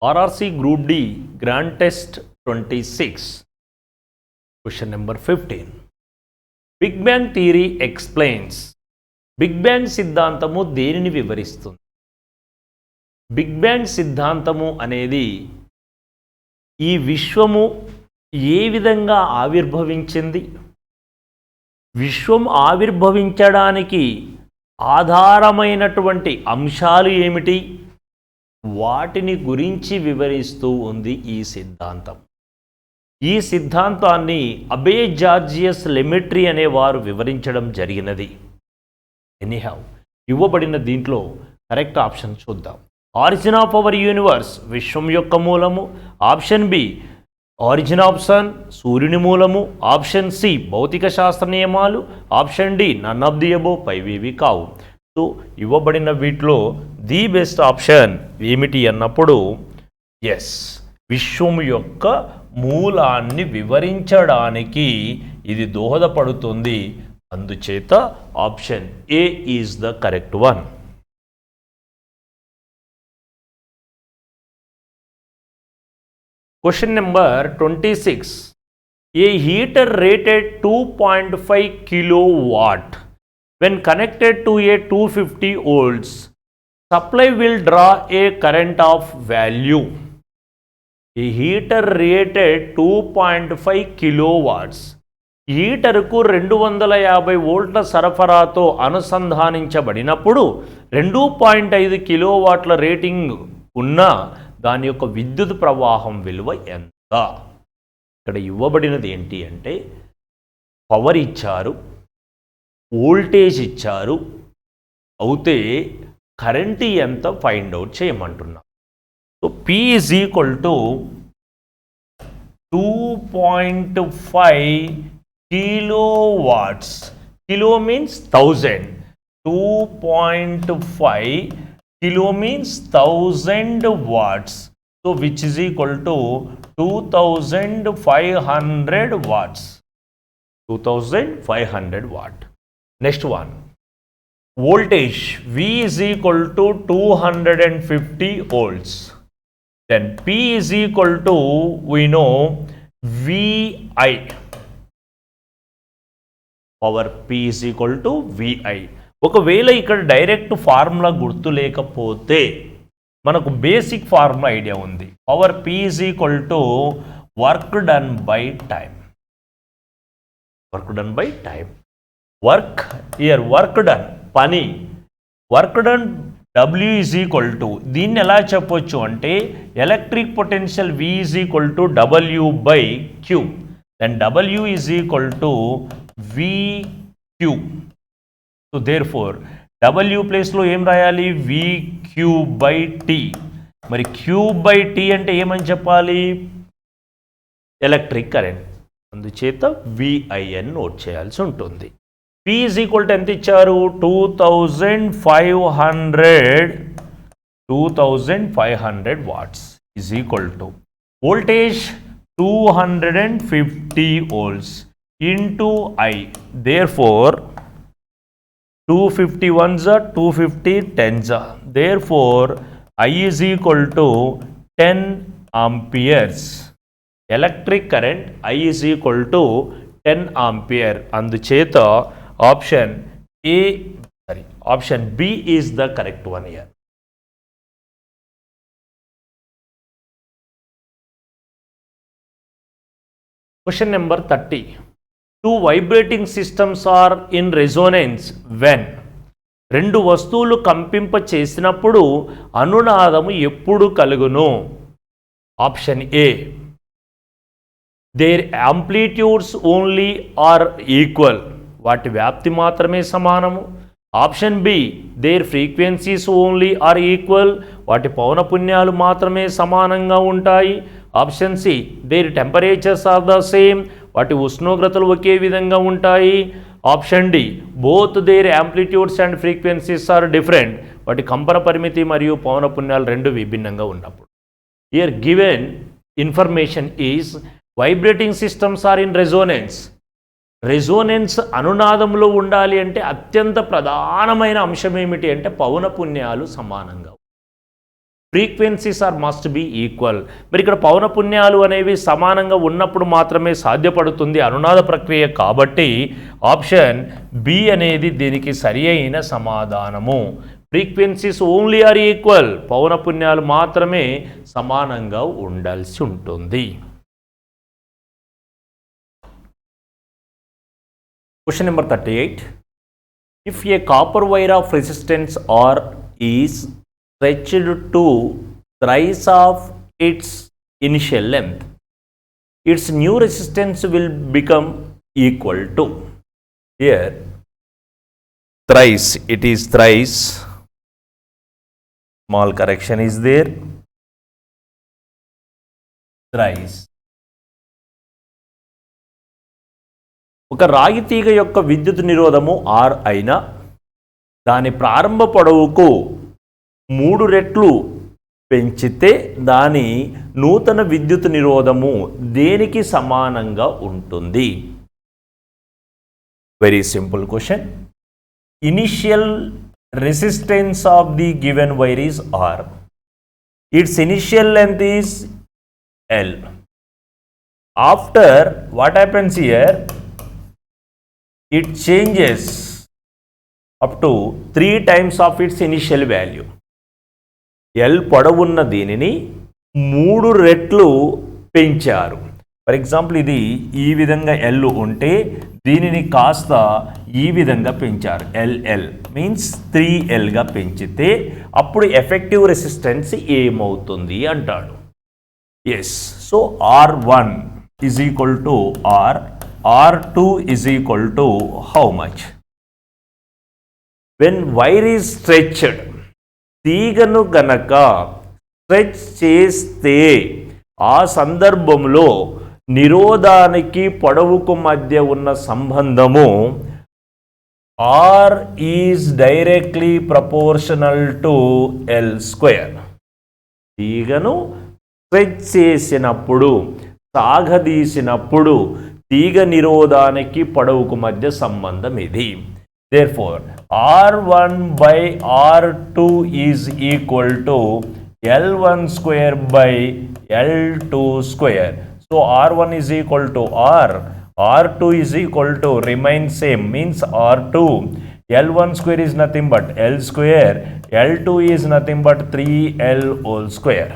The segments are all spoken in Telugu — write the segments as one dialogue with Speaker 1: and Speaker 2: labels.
Speaker 1: RRC Group D Grand Test 26. Question number 15. Big Bang Theory explains. Big Bang సిద్ధాంతము దేనిని వివరిస్తుంది? బిగ్ బ్యాంగ్ సిద్ధాంతము అనేది ఈ విశ్వము ఏ విధంగా ఆవిర్భవించింది, విశ్వం ఆవిర్భవించడానికి ఆధారమైనటువంటి అంశాలు ఏమిటి, వాటిని గురించి వివరిస్తూ ఉంది ఈ సిద్ధాంతం. ఈ సిద్ధాంతాన్ని అబే జార్జియస్ లెమెట్రీ అనేవారు వివరించడం జరిగినది. ఎనీహౌ ఇవ్వబడిన దీంట్లో కరెక్ట్ ఆప్షన్ చూద్దాం. ఆరిజిన్ ఆఫ్ అవర్ యూనివర్స్ విశ్వం యొక్క మూలము. Option B origin of sun సూర్యుని మూలము. ఆప్షన్ సి భౌతిక శాస్త్ర నియమాలు. Option D none of the above పైవేవి కావు. సో ఇవ్వబడిన వీటిలో ది బెస్ట్ ఆప్షన్ ఏమిటి అన్నప్పుడు ఎస్, విశ్వం యొక్క మూలాన్ని వివరించడానికి ఇది దోహదపడుతుంది. అందుచేత option A is the correct one. Question number 26. A heater rated 2.5 kilowatt when connected to a 250 volts supply will draw a current of value. A heater rated 2.5 kilowatts. హీటర్కు 250 వోల్ట్ల సరఫరాతో అనుసంధానించబడినప్పుడు 2.5 కిలోవాట్ల రేటింగ్ ఉన్న దాని యొక్క విద్యుత్ ప్రవాహం విలువ ఎంత? ఇక్కడ ఇవ్వబడినది ఏంటి అంటే పవర్ ఇచ్చారు, వోల్టేజ్ ఇచ్చారు, అయితే కరెంట్ ఎంత ఫైండ్ అవుట్ చేయమంటున్నాం. So P is equal to 2.5 kilowatts. Kilo means 1000. 2.5 kilo means 1000 watts, so which is equal to 2500 watts. 2500 watt. Next one, voltage V is equal to 250 volts. Then P is equal to, we know, VI. Power P is equal to VI. ఒకవేళ ఇక్కడ డైరెక్ట్ ఫార్ములా గుర్తు లేకపోతే మనకు బేసిక్ ఫార్ములా ఐడియా ఉంది. Power P is equal to work done by time. Work done by time. Work here work done పని. Work done W is equal to, దీన్ని ఎలా చెప్పొచ్చు అంటే electric potential V is equal to W by Q. Then W is equal to VQ. So therefore W ప్లేస్లో ఏం రాయాలి? VQ by T. మరి Q బై T అంటే ఏమని చెప్పాలి? Electric current. అందుచేత VIN నోట్ చేయాల్సి ఉంటుంది. P ఈజ్ ఈక్వల్ టు ఎంత ఇచ్చారు? 2500 watts is equal to voltage 250 volts into I. Therefore 250 ones are 250 tens are. Therefore, I is equal to 10 amperes. Electric current I is equal to 10 ampere. అందుచేత option B is the correct one here. Question number 30. Two vibrating systems are in resonance when రెండు వస్తువులు కంపింప చేసినప్పుడు అనునాదము ఎప్పుడు కలుగును? Option A their amplitudes only are equal, వాటి వ్యాప్తి మాత్రమే సమానము. Option B their frequencies only are equal, వాటి పౌనపున్యాలు మాత్రమే సమానంగా ఉంటాయి. Option C their temperatures are the same, వాటి ఉష్ణోగ్రతలు ఒకే విధంగా ఉంటాయి. Option D both their amplitudes and frequencies are different, వాటి కంపన పరిమితి మరియు పౌనపున్యాలు రెండు విభిన్నంగా ఉన్నప్పుడు. Here given information is vibrating systems are in resonance. Resonance అనునాదంలో ఉండాలి అంటే అత్యంత ప్రధానమైన అంశం ఏమిటి అంటే పౌనపున్యాలు సమానంగా frequencies are must be equal. మరి ఇక్కడ పౌనపున్యాలు అనేవి సమానంగా ఉన్నప్పుడు మాత్రమే సాధ్యపడుతుంది అనునాద ప్రక్రియ. కాబట్టి ఆప్షన్ బి అనేది దీనికి సరి అయిన సమాధానము. ఫ్రీక్వెన్సీస్ ఓన్లీ ఆర్ ఈక్వల్, పౌనపున్యాలు మాత్రమే సమానంగా ఉండాల్సి ఉంటుంది. Question number 38. If a copper wire of resistance R is stretched to thrice of its initial length, its new resistance will become equal to. Here, thrice, it is thrice. Small correction is there. Thrice. ఒక రాగి తీగ యొక్క విద్యుత్ నిరోధము R అయినా దాని ప్రారంభ పొడవుకు 3 రెట్లు పెంచితే దాని నూతన విద్యుత్ నిరోధము దేనికి సమానంగా ఉంటుంది? Very simple question. Initial resistance of the given wire is R. It's initial length is L. After what happens here? It changes up to 3 times of its initial value. L పొడవున్న దీనిని 3 రెట్లు పెంచారు. ఫర్ ఎగ్జాంపుల్ ఇది ఈ విధంగా L ఉంటే దీనిని కాస్త ఈ విధంగా పెంచారు. LL మీన్స్ 3Lగా పెంచితే అప్పుడు ఎఫెక్టివ్ రెసిస్టెన్స్ ఏమవుతుంది అంటాడు. Yes, so R1 is equal to R. R2 is equal to how much? When wire is stretched, తీగను గనక స్ట్రెచ్ చేస్తే ఆ సందర్భంలో నిరోధానికి పొడవుకు మధ్య ఉన్న సంబంధము R is directly proportional to L square. తీగను స్ట్రెచ్ చేసినప్పుడు, సాగదీసినప్పుడు తీగ నిరోధానికి పొడవుకు మధ్య సంబంధం ఇది. Therefore R1 by R2 is equal to L1 square by L2 square. So R1 is equal to R, R2 is equal to remain same means R2. L1 square is nothing but L square, L2 is nothing but 3L whole square.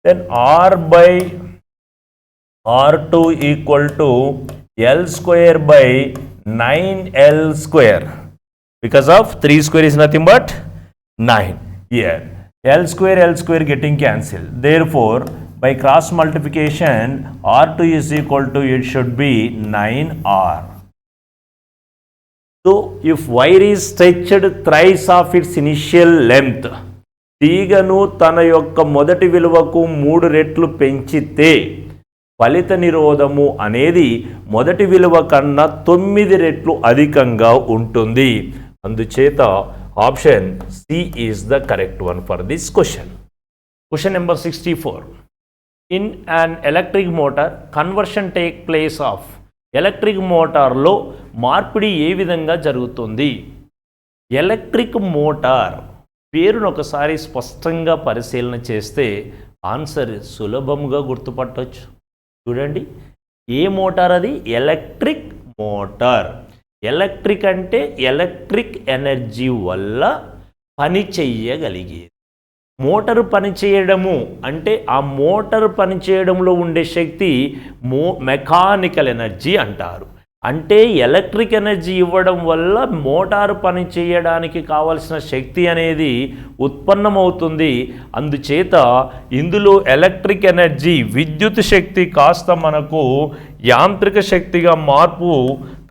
Speaker 1: Then R by R2 equal to L square by 9L square, because of 3 square is nothing but 9. Here L square getting cancelled. Therefore by cross multiplication R2 is equal to, it should be 9R. So if wire is stretched thrice of its initial length, తీగను తన యొక్క మొదటి విలువకు 3 రెట్లు పెంచితే ఫలిత నిరోధము అనేది మొదటి విలువ కన్నా 9 రెట్లు అధికంగా ఉంటుంది. అందుచేత option C is the correct one for this question. Question number 64. In an electric motor conversion take place of. Electric మోటార్లో మార్పిడి ఏ విధంగా జరుగుతుంది? ఎలక్ట్రిక్ మోటార్ పేరును ఒకసారి స్పష్టంగా పరిశీలన చేస్తే ఆన్సర్ సులభంగా గుర్తుపట్టవచ్చు. చూడండి, ఏ మోటార్ అది? Electric motor. ఎలక్ట్రిక్ అంటే ఎలక్ట్రిక్ ఎనర్జీ వల్ల పని చెయ్యగలిగేది. మోటారు పనిచేయడము అంటే ఆ మోటారు పనిచేయడంలో ఉండే శక్తి మెకానికల్ ఎనర్జీ అంటారు. అంటే ఎలక్ట్రిక్ ఎనర్జీ ఇవ్వడం వల్ల మోటారు పని చేయడానికి కావలసిన శక్తి అనేది ఉత్పన్నమవుతుంది. అందుచేత ఇందులో ఎలక్ట్రిక్ ఎనర్జీ విద్యుత్ శక్తి కాస్త మనకు యాంత్రిక శక్తిగా మార్పు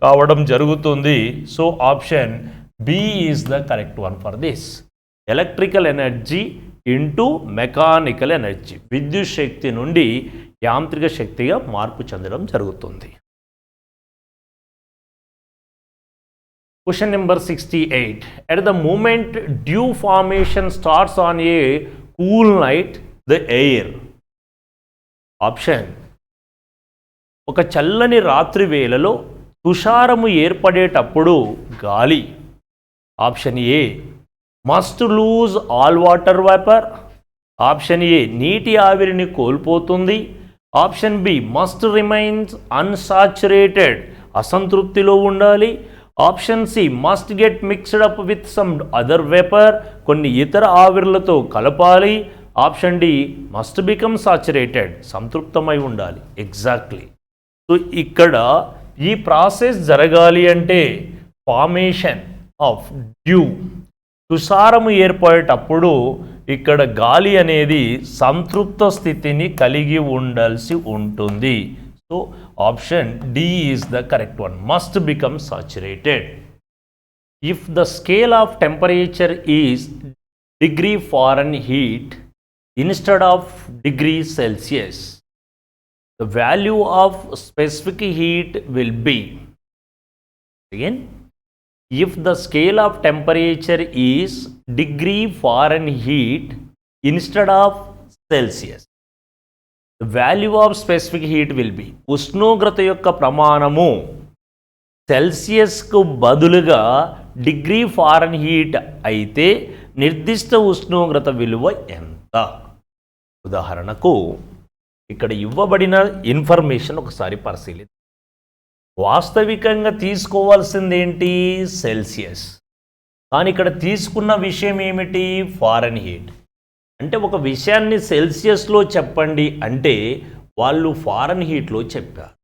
Speaker 1: కావడం జరుగుతుంది. So option B is the correct one for this. Electrical energy into mechanical energy, విద్యుత్ శక్తి నుండి యాంత్రిక శక్తిగా మార్పు చెందడం జరుగుతుంది. Question number 68. At the moment dew formation starts on a cool night, the air. Option. ఒక చల్లని రాత్రి వేళలో తుషారము ఏర్పడేటప్పుడు గాలి. Option A must lose all water vapour. Option A నీటి ఆవిరిని కోల్పోతుంది. Option B must remains unsaturated, అసంతృప్తిలో ఉండాలి. Option C must get mixed up with some other vapour, కొన్ని ఇతర ఆవిర్లతో కలపాలి. Option D must become saturated, సంతృప్తమై ఉండాలి. ఎగ్జాక్ట్లీ. సో ఇక్కడ ఈ ప్రాసెస్ జరగాలి అంటే ఫార్మేషన్ ఆఫ్ డ్యూ, తుషారము ఏర్పడేటప్పుడు ఇక్కడ గాలి అనేది సంతృప్త స్థితిని కలిగి ఉండాల్సి ఉంటుంది. So option D is the correct one, must become saturated. If the scale of temperature is degree Fahrenheit instead of degree Celsius, the value of specific heat will be, again, if the scale of temperature is degree Fahrenheit instead of Celsius, the value of specific heat will be, ఉష్ణోగ్రత యొక్క ప్రమాణము సెల్సియస్కు బదులుగా డిగ్రీ ఫారెన్హీట్ అయితే నిర్దిష్ట ఉష్ణోగ్రత విలువ ఎంత? ఉదాహరణకు ఇక్కడ ఇవ్వబడిన ఇన్ఫర్మేషన్ ఒకసారి పరిశీలిద్దాం. వాస్తవికంగా తీసుకోవాల్సింది ఏంటి? సెల్సియస్. కానీ ఇక్కడ తీసుకున్న విషయం ఏమిటి? ఫారెన్హీట్. అంటే ఒక విషయాన్ని సెల్సియస్లో చెప్పండి అంటే వాళ్ళు ఫారెన్హీట్లో చెప్పారు.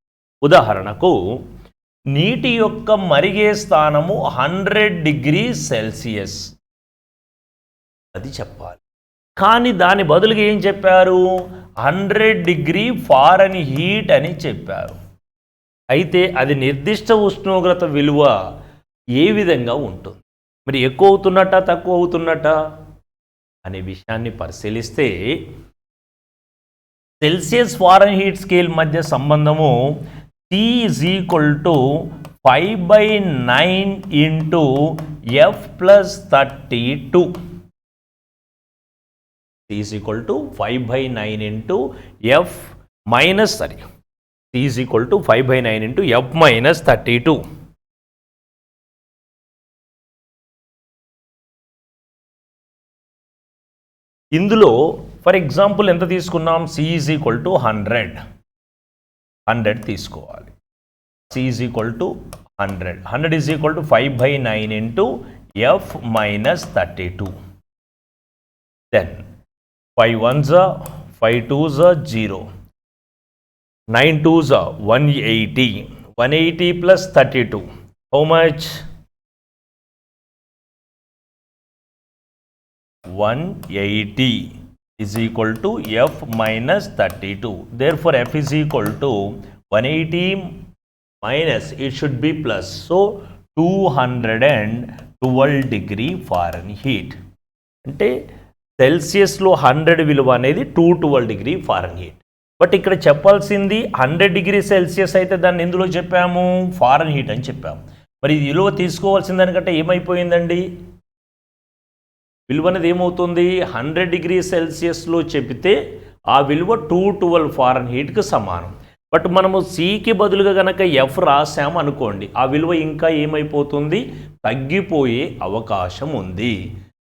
Speaker 1: ఉదాహరణకు నీటి యొక్క మరిగే స్థానము 100 డిగ్రీ సెల్సియస్ అది చెప్పాలి. కానీ దాని బదులుగా ఏం చెప్పారు? 100 డిగ్రీ ఫారెన్హీట్ అని చెప్పారు. అయితే అది నిర్దిష్ట ఉష్ణోగ్రత విలువ ఏ విధంగా ఉంటుంది? మరి ఎక్కువ అవుతున్నట్ట తక్కువ అవుతున్నట్ట అనే విషయాన్ని పరిశీలిస్తే సెల్సియస్ ఫారెన్హీట్ స్కేల్ మధ్య సంబంధము T is equal to 5/9 into F plus 32. T is equal to 5/9 into F minus, T is equal to 5/9 into F minus 32. ఇందులో ఫర్ ఎగ్జాంపుల్ ఎంత తీసుకున్నాం? C is equal to 100 తీసుకోవాలి. C is equal to 100 is equal to 5/9 into F minus 32. Then 5 1s are 5 2s are 0, 9 2s are 180 plus 32, how much? 180 is equal to F minus 32. Therefore F is equal to 180 minus, it should be plus, so 212 degree Fahrenheit. అంటే సెల్సియస్లో 100 విలువ అనేది 212 డిగ్రీ ఫారెన్హీట్. బట్ ఇక్కడ చెప్పాల్సింది 100 డిగ్రీ సెల్సియస్ అయితే దాన్ని ఎందులో చెప్పాము? ఫారెన్హీట్ అని చెప్పాము. మరి ఇది విలువ తీసుకోవాల్సిన దానికంటే ఏమైపోయిందండి? విలువ అనేది ఏమవుతుంది? 100 డిగ్రీ సెల్సియస్లో చెబితే ఆ విలువ 212 ఫారెన్హీట్కి సమానం. బట్ మనము సికి బదులుగా కనుక ఎఫ్ రాసాము అనుకోండి, ఆ విలువ ఇంకా ఏమైపోతుంది? తగ్గిపోయే అవకాశం ఉంది.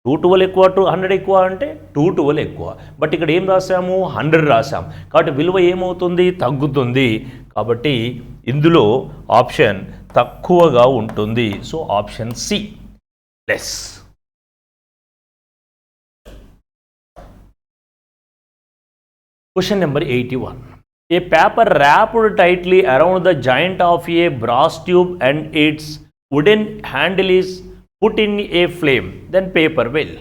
Speaker 1: 212 ఎక్కువ 100 ఎక్కువ అంటే 212 ఎక్కువ. బట్ ఇక్కడ ఏం రాసాము? 100 రాసాం. కాబట్టి విలువ ఏమవుతుంది? తగ్గుతుంది. కాబట్టి ఇందులో ఆప్షన్ తక్కువగా ఉంటుంది. So option C less. Question number 81. A paper wrapped tightly around the joint of a brass tube and its wooden handle is put in a flame, then paper will.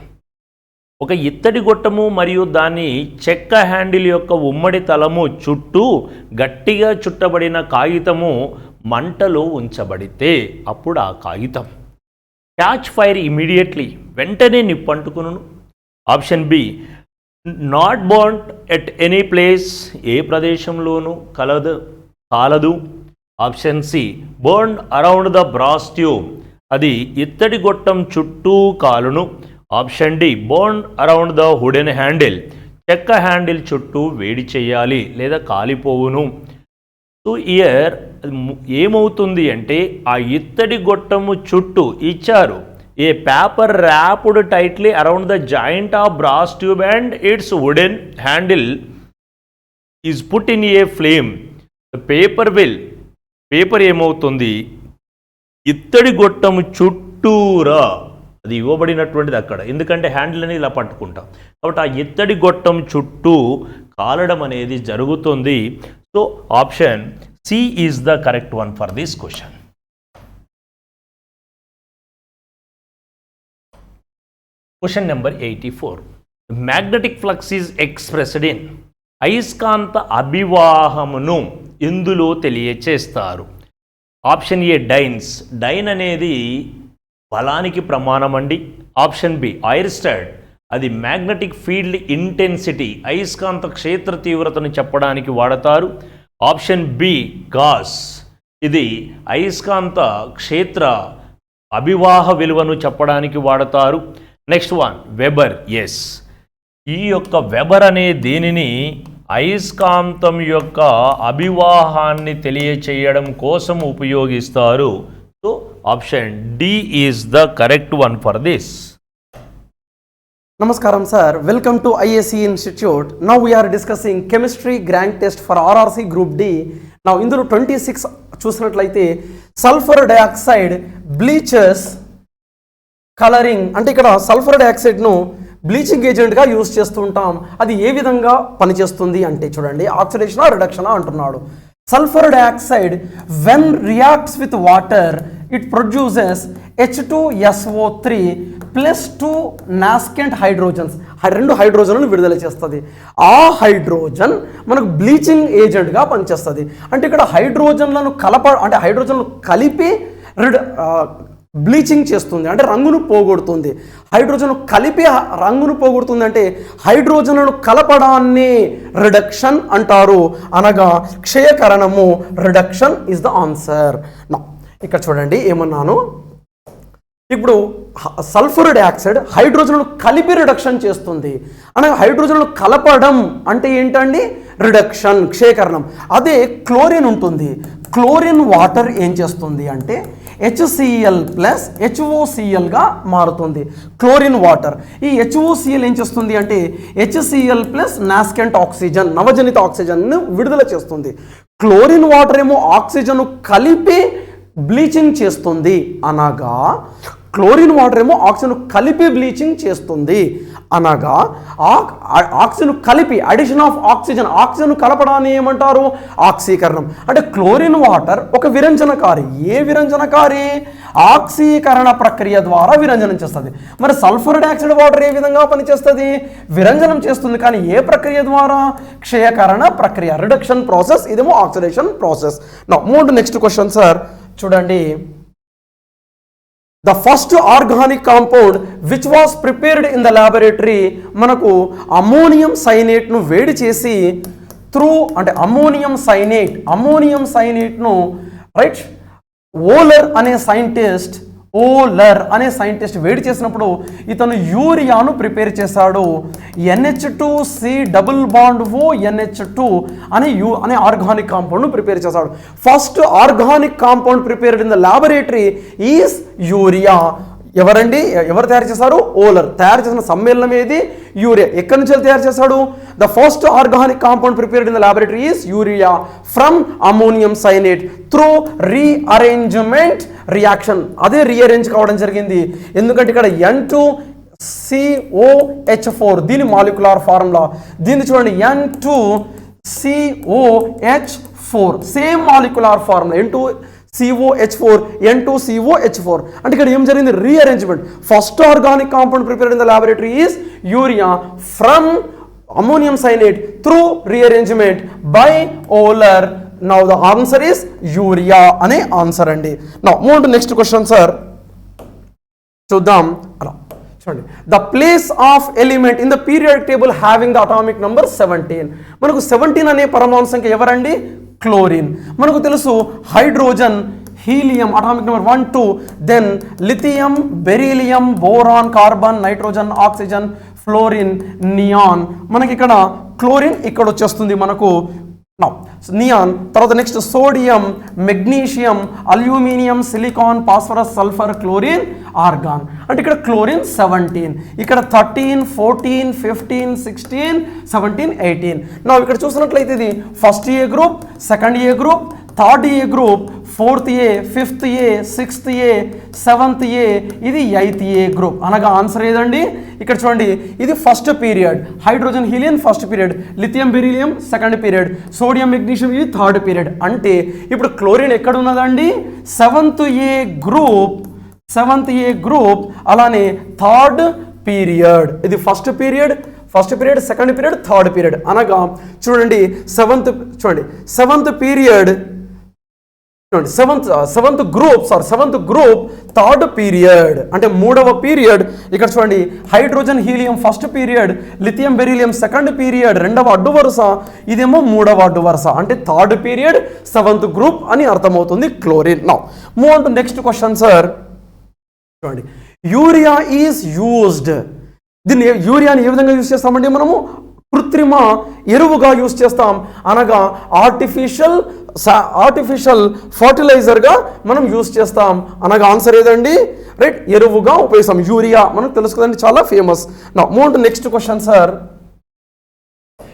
Speaker 1: ఒక ఇత్తడి గొట్టము మరియు దాని చెక్క హ్యాండిల్ యొక్క ఉమ్మడి తలము చుట్టూ గట్టిగా చుట్టబడిన కాగితము మంటలో ఉంచబడితే అప్పుడు ఆ కాగితం క్యాచ్ ఫైర్ ఇమీడియట్లీ, వెంటనే నిప్పంటుకును. Option B not burned at any place, ఏ ప్రదేశంలోనూ కాలదు. Option C burn around the brass tube, అది ఇత్తడి గొట్టం చుట్టూ కాలును. Option D burn around the wooden handle, చెక్క హ్యాండిల్ చుట్టూ వేడి చేయాలి లేదా కాలిపోవును. సో ఇయర్ ఏమవుతుంది అంటే ఆ ఇత్తడి గొట్టము చుట్టూ ఇచ్చారు ఏ paper wrapped tightly around the joint of brass tube and its wooden handle is put in a flame. The paper ఏమవుతుంది, ఇత్తడి గొట్టము చుట్టూరా, అది ఇవ్వబడినటువంటిది అక్కడ, ఎందుకంటే హ్యాండిల్ అనేది ఇలా పట్టుకుంటాం కాబట్టి ఆ ఇత్తడి గొట్టం చుట్టూ కాలడం అనేది జరుగుతుంది. So option C is the correct one for this question. Question number 84. Magnetic flux is expressed in. అయస్కాంత అభివాహమును ఇందులో తెలియచేస్తారు. Option A dynes. డైన్ అనేది బలానికి ప్రమాణం అండి. ఆప్షన్ బి ఐర్స్టడ్, అది మ్యాగ్నెటిక్ ఫీల్డ్ ఇంటెన్సిటీ, అయస్కాంత క్షేత్ర తీవ్రతను చెప్పడానికి వాడతారు. ఆప్షన్ బి గాస్, ఇది అయస్కాంత క్షేత్ర అభివాహ విలువను చెప్పడానికి వాడతారు. Next one weber. ఎస్, ఈ యొక్క వెబర్ అనే దీనిని అయస్కాంతం యొక్క అభివాహాన్ని తెలియచేయడం కోసం ఉపయోగిస్తారు. So option D is the correct one for this.
Speaker 2: నమస్కారం sir, welcome to IAC Institute. Now we are discussing chemistry rank test for RRC Group D. Now ఇందులో 26 చూసినట్లయితే సల్ఫర్ డయాక్సైడ్ బ్లీచెస్ కలరింగ్, అంటే ఇక్కడ సల్ఫర్ డయాక్సైడ్ను బ్లీచింగ్ ఏజెంట్గా యూజ్ చేస్తూ ఉంటాం. అది ఏ విధంగా పనిచేస్తుంది అంటే చూడండి, ఆక్సిడేషనా రిడక్షనా అంటున్నాడు. Sulphur dioxide when reacts with water it produces H2SO3 plus 2 nascent hydrogens, 2 హైడ్రోజన్లను విడుదల చేస్తుంది. ఆ హైడ్రోజన్ మనకు బ్లీచింగ్ ఏజెంట్గా పనిచేస్తుంది. అంటే ఇక్కడ హైడ్రోజన్లను హైడ్రోజన్లు కలిపి బ్లీచింగ్ చేస్తుంది, అంటే రంగును పోగొడుతుంది. హైడ్రోజన్ కలిపి రంగును పోగొడుతుంది అంటే హైడ్రోజన్లను కలపడాన్ని రిడక్షన్ అంటారు, అనగా క్షయకరణము. Reduction is the answer. ఇక్కడ చూడండి ఏమన్నాను, ఇప్పుడు సల్ఫర్ డయాక్సైడ్ హైడ్రోజన్లు కలిపి రిడక్షన్ చేస్తుంది, అనగా హైడ్రోజన్లు కలపడం అంటే ఏంటండి, రిడక్షన్, క్షయకరణం. అదే క్లోరిన్ ఉంటుంది, క్లోరిన్ వాటర్ ఏం చేస్తుంది అంటే HCl ప్లస్ HOClగా మారుతుంది. క్లోరిన్ వాటర్ ఈ HOCl ఏం చేస్తుంది అంటే HCl ప్లస్ నాస్కెంట్ ఆక్సిజన్, నవజనిత ఆక్సిజన్ను విడుదల చేస్తుంది. క్లోరిన్ వాటర్ ఏమో ఆక్సిజన్ కలిపి బ్లీచింగ్ చేస్తుంది, అనగా క్లోరిన్ వాటర్ ఏమో ఆక్సిజన్ కలిపి బ్లీచింగ్ చేస్తుంది, అనగా ఆక్సిజన్ కలిపి అడిషన్ ఆఫ్ ఆక్సిజన్, ఆక్సిజన్ కలపడాన్ని ఏమంటారు, ఆక్సీకరణం. అంటే క్లోరిన్ వాటర్ ఒక విరంజనకారి. ఏ విరంజనకారి? ఆక్సీకరణ ప్రక్రియ ద్వారా విరంజనం చేస్తుంది. మరి సల్ఫర్ డయాక్సైడ్ వాటర్ ఏ విధంగా పనిచేస్తుంది? విరంజనం చేస్తుంది, కానీ ఏ ప్రక్రియ ద్వారా? క్షయకరణ ప్రక్రియ, రిడక్షన్ ప్రాసెస్. ఇదేమో oxidation process. Next question sir చూడండి. The first organic compound which was prepared in the laboratory, మనకు అమ్మోనియం సైనేట్ను వేడి చేసి అమ్మోనియం సైనేట్ను రైట్ ఓలర్ అనే సైంటిస్ట్ వేడి చేసినప్పుడు ఇతను యూరియాను ప్రిపేర్ చేశాడు. NH2C double bond O NH2 అనే ఆర్గానిక్ కాంపౌండ్ను ప్రిపేర్ చేశాడు. First organic compound prepared in the laboratory is urea. ఎవరు తయారు చేశారు? ఓలర్. తయారు చేసిన సమ్మేళనం ఏది? యూరియా. ఎక్కడి నుంచి తయారు చేశాడు? The first organic compound prepared in the laboratory is urea from ammonium cyanate through rearrangement reaction. అదే రీఅరేంజ్ కావడం జరిగింది, ఎందుకంటే ఇక్కడ N2COH4 దీని మాలిక్యులర్ ఫార్ములా. దీన్ని చూడండి, N2COH4 same molecular formula, N2COH4 అంటే ఇక్కడ ఏం జరిగింది? Rearrangement. First organic compound prepared in the laboratory is urea from ammonium cyanate through rearrangement by Wohler. Now the answer is urea అనే ఆన్సర్ అండి. Now move to next question sir చూద్దాం. చూడండి, the place of element in the periodic table having the atomic number 17. మనకు 17 అనే పరమాణు సంఖ్య ఎవరండి? క్లోరిన్. మనకు తెలుసు hydrogen, helium atomic number 1 2, then lithium, beryllium, boron, carbon, nitrogen, oxygen, fluorine, neon. మనకి ఇక్కడ క్లోరిన్ ఇక్కడ వచ్చేస్తుంది మనకు. నౌ నియాన్, తర్వాత next sodium, magnesium, aluminium, silicon, phosphorus, sulphur, chlorine, argon. అంటే ఇక్కడ క్లోరిన్ 17, ఇక్కడ 13, 14, 15, 16, 17, 18. నా ఇక్కడ చూసినట్లయితే ఇది ఫస్ట్ ఏ గ్రూప్, సెకండ్ ఏ గ్రూప్, థర్డ్ ఏ గ్రూప్, ఫోర్త్ ఏ, ఫిఫ్త్ ఏ, సిక్స్త్ ఏ, సెవెంత్ ఏ, ఇది ఎయిత్ ఏ గ్రూప్. అనగా ఆన్సర్ ఏదండి? ఇక్కడ చూడండి, ఇది first period, hydrogen helium first period, lithium beryllium second period, sodium magnesium ఇది థర్డ్ పీరియడ్. అంటే ఇప్పుడు క్లోరిన్ ఎక్కడ ఉన్నదండి? సెవెంత్ ఏ గ్రూప్, అలానే థర్డ్ పీరియడ్. ఇది first period, second period, third period. అనగా చూడండి seventh period, seventh group third period అంటే మూడవ పీరియడ్. ఇక్కడ చూడండి, hydrogen helium first period, lithium beryllium second period, రెండవ అడ్డు వరుస, ఇదేమో మూడవ అడ్డు వరుస. అంటే థర్డ్ పీరియడ్, సెవెంత్ గ్రూప్ అని అర్థమవుతుంది chlorine. Now move on to next question sir. చూడండి, యూరియా ఈజ్ యూజ్డ్. దీన్ని యూరియాని ఏ విధంగా యూజ్ చేస్తామండి? మనము కృత్రిమ ఎరువుగా యూజ్ చేస్తాం. అనగా ఆర్టిఫిషియల్ ఫర్టిలైజర్గా మనం యూజ్ చేస్తాం. అనగా ఆన్సర్ ఏదండి? రైట్, ఎరువుగా ఉపయోగిస్తాం. యూరియా మనకు తెలుసు కదండి, చాలా ఫేమస్. నా move to next question sir.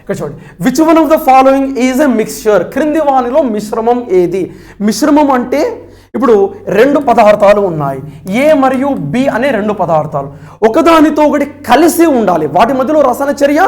Speaker 2: ఇక్కడ చూడండి, which one of the following is a mixture? క్రింది వానిలో మిశ్రమం ఏది? మిశ్రమం అంటే ఇప్పుడు రెండు పదార్థాలు ఉన్నాయి, ఏ మరియు బి అనే రెండు పదార్థాలు, ఒకదానితో ఒకటి కలిసి ఉండాలి, వాటి మధ్యలో రసాయన చర్య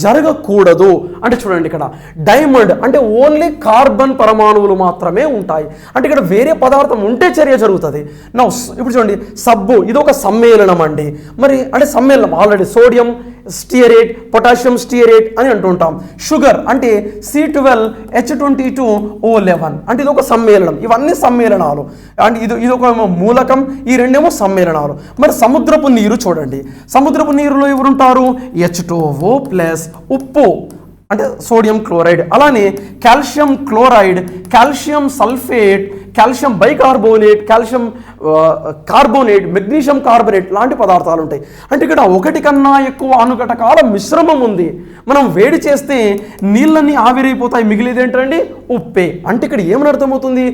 Speaker 2: జరగకూడదు. అంటే చూడండి, ఇక్కడ డైమండ్ అంటే ఓన్లీ కార్బన్ పరమాణువులు మాత్రమే ఉంటాయి. అంటే ఇక్కడ వేరే పదార్థం ఉంటే చర్య జరుగుతుంది. నా ఇప్పుడు చూడండి, సబ్బు ఇది ఒక సమ్మేళనం అండి. మరి అంటే సమ్మేళనం ఆల్రెడీ సోడియం స్టియరేట్, పొటాషియం స్టియరేట్ అని అంటుంటాం. షుగర్ అంటే C12H22O11 అంటే ఇది ఒక సమ్మేళనం. ఇవన్నీ సమ్మేళనాలు. అంటే ఇది ఒక మూలకం, ఈ రెండేమో సమ్మేళనాలు. మరి సముద్రపు నీరు చూడండి, సముద్రపు నీరులో ఎవరుంటారు? H2O ప్లస్ ఉప్పు అంటే సోడియం క్లోరైడ్, అలానే calcium chloride, calcium sulphate, calcium bicarbonate, calcium carbonate, magnesium carbonate లాంటి పదార్థాలు ఉంటాయి. అంటే ఇక్కడ ఒకటి కన్నా ఎక్కువ అణుఘటకాల మిశ్రమం ఉంది. మనం వేడి చేస్తే నీళ్ళన్నీ ఆవిరైపోతాయి, మిగిలిది ఏంటండి? ఉప్పే. అంటే ఇక్కడ ఏమని అర్థమవుతుంది?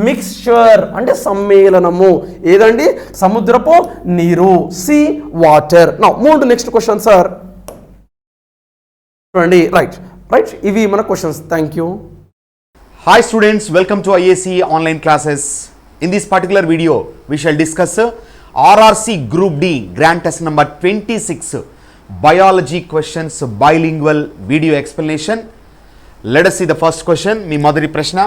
Speaker 2: మిక్స్చర్ అంటే సమ్మేళనము. ఏదండి? సముద్రపు నీరు, sea water. Now move to next question sir. చూడండి, రైట్ ఇవి మన questions. Thank you.
Speaker 3: Hi students, welcome to IAC online classes. In this particular video, we shall discuss RRC Group D Grant Test number 26 Biology questions bilingual video explanation. Let us see the first question. మీ మొదటి ప్రశ్న,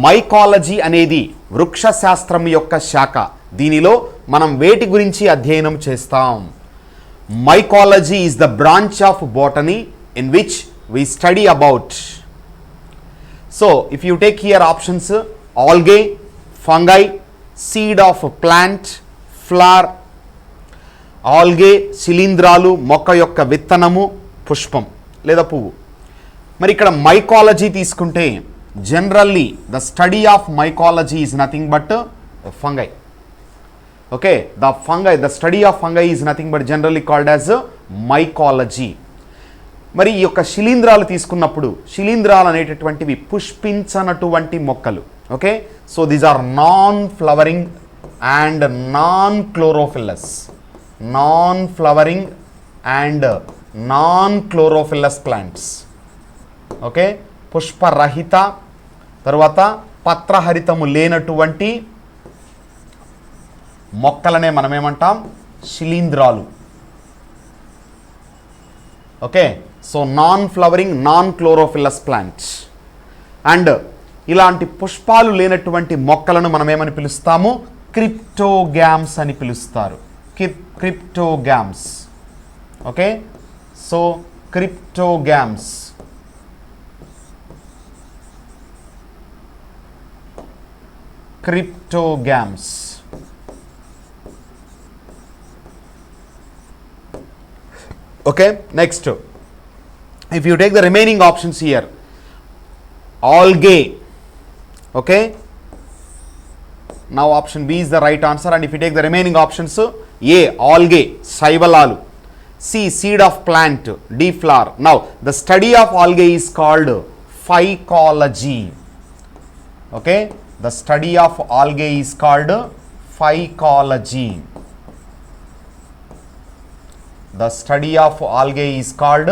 Speaker 3: మైకాలజీ అనేది వృక్ష శాస్త్రం యొక్క శాఖ. దీనిలో మనం వేటి గురించి అధ్యయనం చేస్తాం? Mycology is the branch of botany in which we study about. So, if you take here options, algae, fungi, seed of plant, flower, algae, శిలీంధ్రాలు, మొక్క యొక్క విత్తనము, పుష్పం లేదా పువ్వు. మరి ఇక్కడ మైకాలజీ తీసుకుంటే generally the study of mycology is nothing but fungi. Okay, the study of fungi is nothing but generally called as mycology. మరి ఈ యొక్క శిలీంధ్రాలు తీసుకున్నప్పుడు శిలీంధ్రాలు అనేటటువంటివి పుష్పించనటువంటి మొక్కలు. Okay, so these are non flowering and non chlorophyllous plants. Okay, పుష్పరహిత, తర్వాత పత్రహరితము లేనటువంటి మొక్కలనే మనం ఏమంటాం? శిలీంధ్రాలు. Okay, so non flowering non chlorophyllous plants. And ఇలాంటి పుష్పాలు లేనటువంటి మొక్కలను మనం ఏమని పిలుస్తాము? క్రిప్టోగ్యామ్స్ అని పిలుస్తారు. Cryptogams. Okay, so cryptogams. Okay, next, if you take the remaining options here, algae. Okay, now option B is the right answer. And if you take the remaining options, A algae, శైవలాలు, C seed of plant, D flower. Now the study of algae is called phycology. Okay, the study of algae is called phycology. The study of algae is called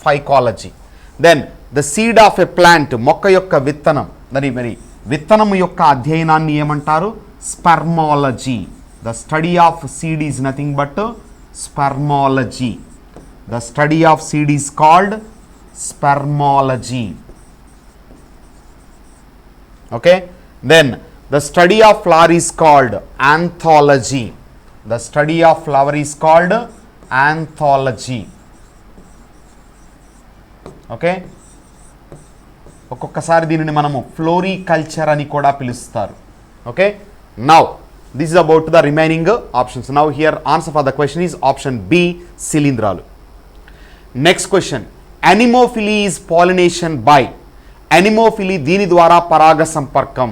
Speaker 3: phycology. Then the seed of a plant, మొక్క యొక్క విత్తనం, మరి విత్తనము యొక్క అధ్యయనాన్ని ఏమంటారు? స్పెర్మాలజీ. The study of seed is nothing but spermology. The study of seed is called spermology. Okay, then the study of flower is called anthology. The study of flower is called anthology. Okay, ఒక్కొక్కసారి దీనిని మనము ఫ్లోరికల్చర్ అని కూడా పిలుస్తారు. Okay, now this is about the remaining options. Now here answer for the question is option B, శిలీంధ్రాలు. Next question, anemophily is pollination by. Anemophily దీని ద్వారా పరాగ సంపర్కం.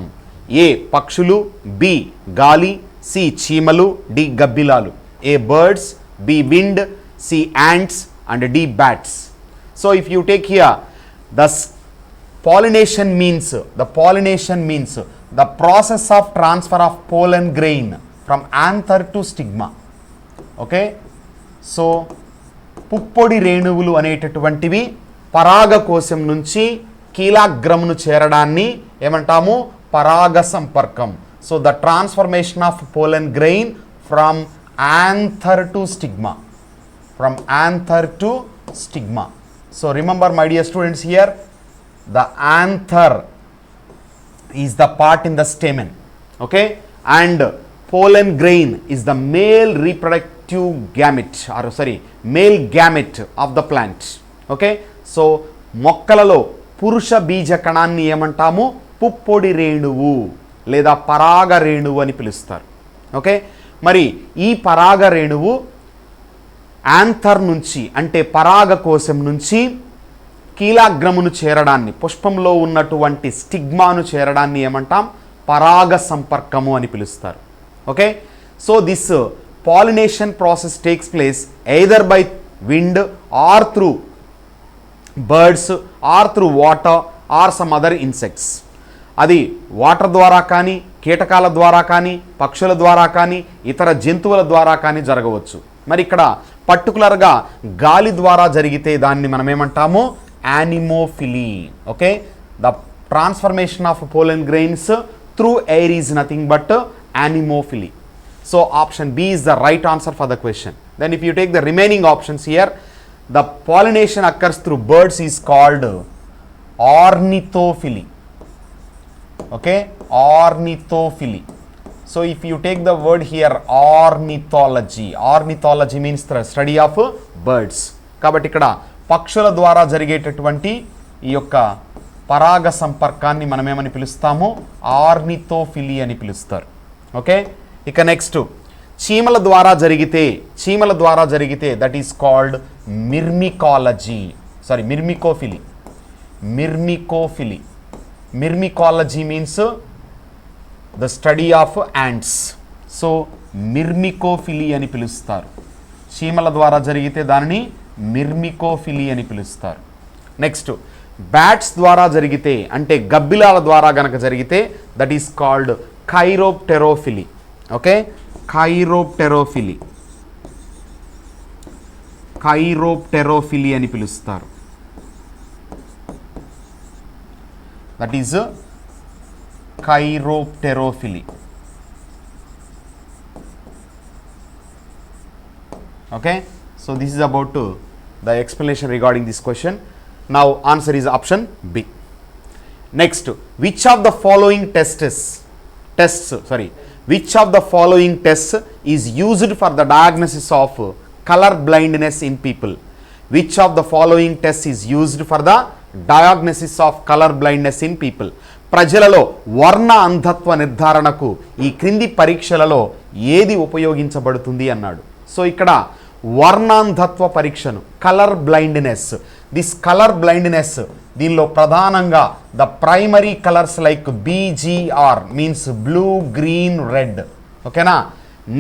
Speaker 3: ఏ పక్షులు, బి గాలి, సి చీమలు, డి గబ్బిలాలు. A birds, B wind, C ants and D bats. So if you take here the pollination means the process of transfer of pollen grain from anther to stigma. Okay, so పుప్పొడి రేణువులు అనేటటువంటివి పరాగకోశం నుంచి కీలాగ్రమును చేరడాన్ని ఏమంటాము? పరాగ సంపర్కం. So the transformation of pollen grain from anther to stigma. From anther to stigma. So remember my dear students, here the anther is the part in the stamen, okay, and pollen grain is the male reproductive gamete, or sorry, male gamete of the plant. Okay, so మొక్కలలో పురుష బీజ కణాన్ని ఏమంటాము? పుప్పొడి రేణువు లేదా పరాగ రేణువు అని పిలుస్తారు. ఓకే, మరి ఈ పరాగ రేణువు యాంథర్ నుంచి, అంటే పరాగ కోశం నుంచి కీలాగ్రమును చేరడాన్ని, పుష్పంలో ఉన్నటువంటి స్టిగ్మాను చేరడాన్ని ఏమంటాం? పరాగ సంపర్కము అని పిలుస్తారు. Okay, so this pollination process takes place either by wind or through birds or through water or some other insects. అది వాటర్ ద్వారా కానీ, కీటకాల ద్వారా కానీ, పక్షుల ద్వారా కానీ, ఇతర జంతువుల ద్వారా కానీ జరగవచ్చు. మరి ఇక్కడ పర్టికులర్గా గాలి ద్వారా జరిగితే దాన్ని మనం ఏమంటాము? Anemophily. Okay, the transformation of pollen grains through air is nothing but anemophily. So option B is the right answer for the question. Then if you take the remaining options here, the pollination occurs through birds is called ornithophily. Okay, ornithophily. So if you take the word here ornithology means the study of birds. కాబట్టి ఇక్కడ పక్షుల ద్వారా జరిగేటటువంటి ఈ యొక్క పరాగ సంపర్కాన్ని మనం ఏమని పిలుస్తాము? ఆర్నిథోఫిలీ అని పిలుస్తారు. ఓకే, ఇక నెక్స్ట్ చీమల ద్వారా జరిగితే that is called myrmecology. Sorry, myrmecophily. Myrmecology means the study of ants. So myrmecophily అని పిలుస్తారు. చీమల ద్వారా జరిగితే దానిని మిర్మికోఫిలీ అని పిలుస్తారు. నెక్స్ట్ బ్యాట్స్ ద్వారా జరిగితే, అంటే గబ్బిలాల ద్వారా గనక జరిగితే దట్ ఈస్ కాల్డ్ కైరోప్టెరోఫిలీ. ఓకే, కైరోప్టెరోఫిలీ అని పిలుస్తారు. That is chiropterophilie. Okay, so this is about the explanation regarding this question. Now answer is option B. Next, which of the following tests is used for the diagnosis of color blindness in people? Which of the following tests is used for the diagnosis of color blindness in people? ప్రజలలో వర్ణ అంధత్వ నిర్ధారణకు ఈ క్రింది పరీక్షలలో ఏది ఉపయోగించబడుతుంది అన్నాడు. సో ఇక్కడ వర్ణాంధత్వ పరీక్షను, colour blindness, this colour blindness, దీనిలో ప్రధానంగా the primary colours like BGR means blue, green, red. ఓకేనా,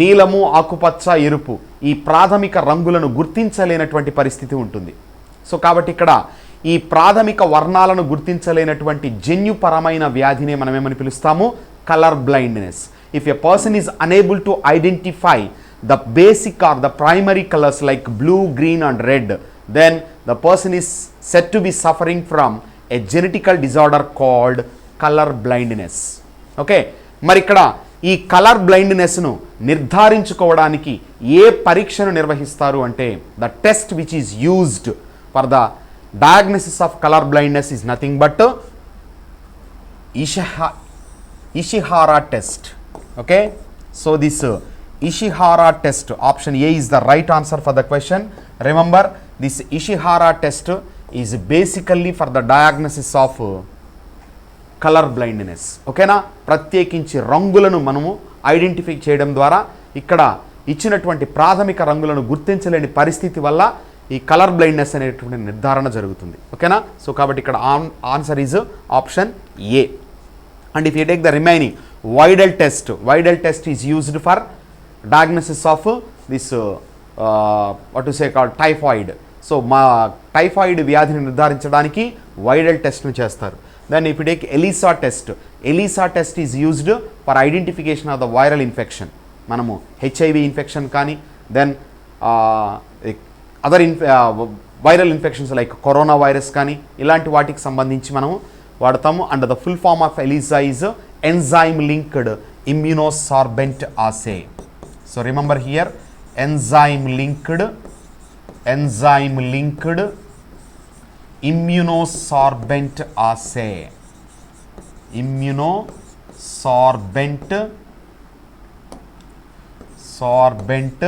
Speaker 3: నీలము, ఆకుపచ్చ, ఎరుపు, ఈ ప్రాథమిక రంగులను గుర్తించలేనటువంటి పరిస్థితి ఉంటుంది. సో కాబట్టి ఇక్కడ ఈ ప్రాథమిక వర్ణాలను గుర్తించలేనటువంటి జన్యుపరమైన వ్యాధినే మనం ఏమని పిలుస్తాము? Colour blindness. If a person is unable to identify the basic or the primary colors like blue, green and red, then the person is said to be suffering from a genetical disorder called color blindness. Okay, మరి ఇక్కడ ఈ కలర్ బ్లైండ్నెస్ను నిర్ధారించుకోవడానికి ఏ పరీక్షను నిర్వహిస్తారు అంటే the test which is used for the diagnosis of colour blindness is nothing but Ishihara test. Okay, so this Ishihara test, option A is the right answer for the question. Remember, this Ishihara test is basically for the diagnosis of colour blindness. ఓకేనా? ప్రత్యేకించి రంగులను మనము ఐడెంటిఫై చేయడం ద్వారా ఇక్కడ ఇచ్చినటువంటి ప్రాథమిక రంగులను గుర్తించలేని పరిస్థితి వల్ల ఈ కలర్ బ్లైండ్నెస్ అనేటువంటి నిర్ధారణ జరుగుతుంది. ఓకేనా? సో కాబట్టి ఇక్కడ answer is option A. And if you take the remaining Widal test is used for diagnosis of this what to say called typhoid. So మా టైఫాయిడ్ వ్యాధిని నిర్ధారించడానికి వైడల్ టెస్ట్ను చేస్తారు. Then if you take ELISA test is used for identification of the viral infection. మనము హెచ్ఐవి ఇన్ఫెక్షన్ కానీ then other viral infections like corona virus కానీ ఇలాంటి వాటికి సంబంధించి మనము వాడతాము. And the full form of ELISA is enzyme linked immunosorbent assay. So remember here, enzyme linked immunosorbent assay. Sorbent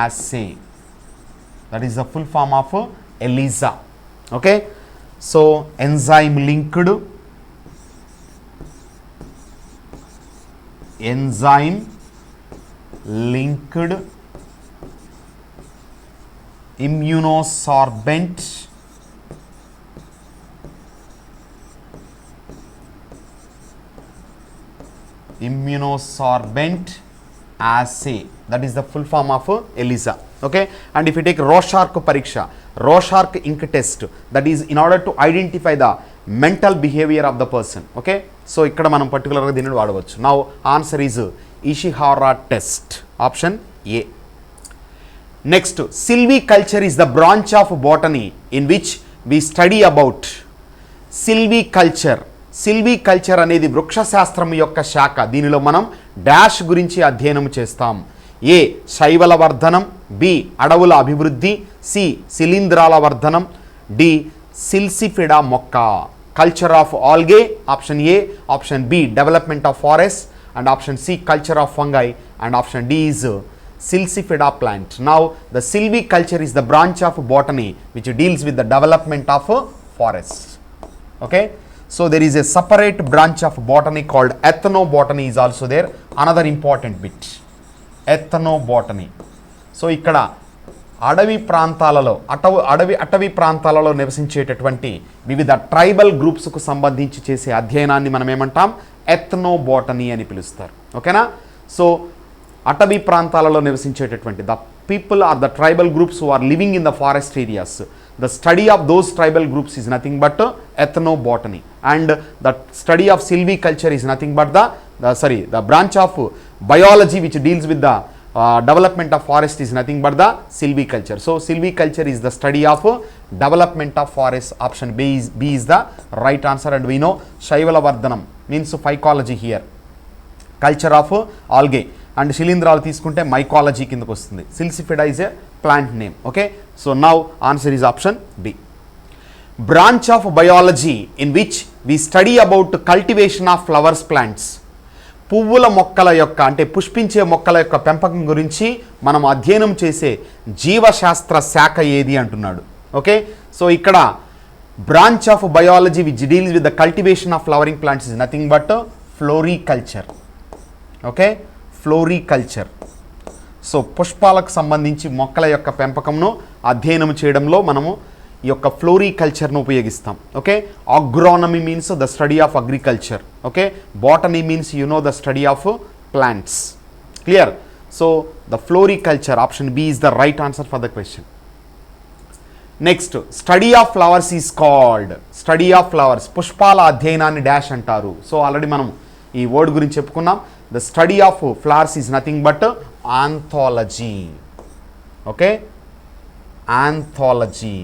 Speaker 3: assay. That is the full form of ELISA. Okay, so enzyme linked immunosorbent assay. That is the full form of ELISA. Okay, and if you take Rorschach pariksha, Rorschach ink test, that is in order to identify the mental behavior of the person. Okay, so ఇక్కడ మనం పర్టికులర్గా దీనిని వాడవచ్చు. Now answer is Ishihara test, option A. Next, silviculture is the branch of botany in which we study about silviculture. Silviculture అనేది వృక్షశాస్త్రం యొక్క శాఖ. దీనిలో మనం డాష్ గురించి అధ్యయనం చేస్తాం. ఏ శైవల వర్ధనం, బి అడవుల అభివృద్ధి, సి శిలీంధ్రాల వర్ధనం, డి సిల్సిఫిడా మొక్క. Culture of algae, option A. Option B development of forest, and option C culture of fungi, and option D is Silsifida plant. Now the silviculture is the branch of botany which deals with the development of forests. Okay, so there is a separate branch of botany called ethnobotany is also there. Another important bit, ethnobotany. So ikkada అడవి ప్రాంతాలలో అటవీ ప్రాంతాలలో నివసించేటటువంటి వివిధ ట్రైబల్ గ్రూప్స్కు సంబంధించి చేసే అధ్యయనాన్ని మనం ఏమంటాం? ఎథ్నోబోటనీ అని పిలుస్తారు. ఓకేనా? సో అటవీ ప్రాంతాలలో నివసించేటటువంటి the people are the tribal groups who are living in the forest areas. The study of those tribal groups is nothing but ethnobotany, and the study of silviculture is nothing but the branch of biology which deals with the development of forest is nothing but the silviculture. So silviculture is the study of development of forest. Option B is the right answer. And we know Shaivala Vardhanam means phycology here, culture of algae, and శిలీంధ్రాలు తీసుకుంటే mycology కిందకు వస్తుంది. Silsifida is a plant name. Okay, so now answer is option B. Branch of biology in which we study about cultivation of flowers plants. పువ్వుల మొక్కల యొక్క అంటే పుష్పించే మొక్కల యొక్క పెంపకం గురించి మనం అధ్యయనం చేసే జీవశాస్త్ర శాఖ ఏది అంటున్నాడు. ఓకే, సో ఇక్కడ branch of biology which deals with the cultivation of flowering plants is nothing but floriculture. Okay, floriculture. So పుష్పాలకు సంబంధించి మొక్కల యొక్క పెంపకంను అధ్యయనం చేయడంలో మనము ఈ యొక్క ఫ్లోరికల్చర్ను ఉపయోగిస్తాం. Okay, agronomy means the study of agriculture. Okay, botany means you know the study of plants. Clear? So the floriculture, option B is the right answer for the question. Next study of flowers is called, study of flowers పుష్పాల అధ్యయనాన్ని డాష్ అంటారు. సో ఆల్రెడీ మనం ఈ వర్డ్ గురించి చెప్పుకున్నాం. The study of flowers is nothing but anthology. Okay, anthology.